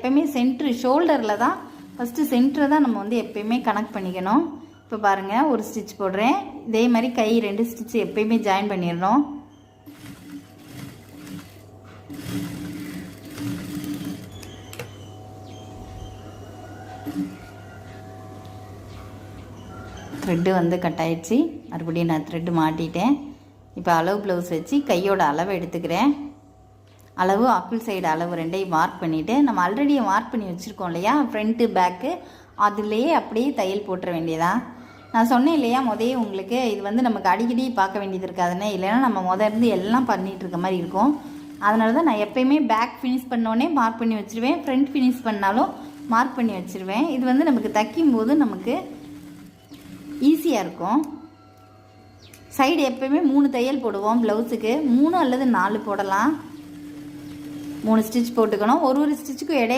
எப்போயுமே சென்ட்ரு ஷோல்டரில் தான் ஃபஸ்ட்டு சென்டரை தான் நம்ம வந்து எப்போயுமே கனெக்ட் பண்ணிக்கணும். இப்போ பாருங்கள், ஒரு ஸ்டிச் போடுறேன். இதே மாதிரி கை 2 ஸ்டிச் எப்போயுமே ஜாயின் பண்ணிடணும். த்ரெட்டு வந்து கட் ஆயிடுச்சு. மறுபடியும் நான் த்ரெட்டு மாட்டிட்டேன். இப்போ அளவு ப்ளவுஸ் வச்சு கையோட அளவை எடுத்துக்கிறேன். அளவு அக்கிள் சைடு அளவு 2ஐயும் மார்க் பண்ணிவிட்டு, நம்ம ஆல்ரெடி மார்க் பண்ணி வச்சுருக்கோம் இல்லையா ஃப்ரண்ட்டு பேக்கு, அதுலேயே அப்படியே தையல் போட்டுற வேண்டியதான். நான் சொன்னேன் இல்லையா உங்களுக்கு இது வந்து நமக்கு அடிக்கடி பார்க்க வேண்டியது இருக்காதுன்னு. இல்லைன்னா நம்ம இருந்து எல்லாம் பண்ணிகிட்டு இருக்க மாதிரி இருக்கும். அதனால தான் நான் எப்போயுமே பேக் ஃபினிஷ் பண்ணோடனே மார்க் பண்ணி வச்சுருவேன். ஃப்ரண்ட் ஃபினிஷ் பண்ணாலும் மார்க் பண்ணி வச்சுருவேன். இது வந்து நமக்கு தைக்கும்போது நமக்கு ஈஸியாக இருக்கும். சைடு எப்போயுமே 3 தையல் போடுவோம். ப்ளவுஸுக்கு 3 அல்லது 4 போடலாம். 3 ஸ்டிச் போட்டுக்கணும். ஒரு ஸ்டிச்சுக்கும் இடையில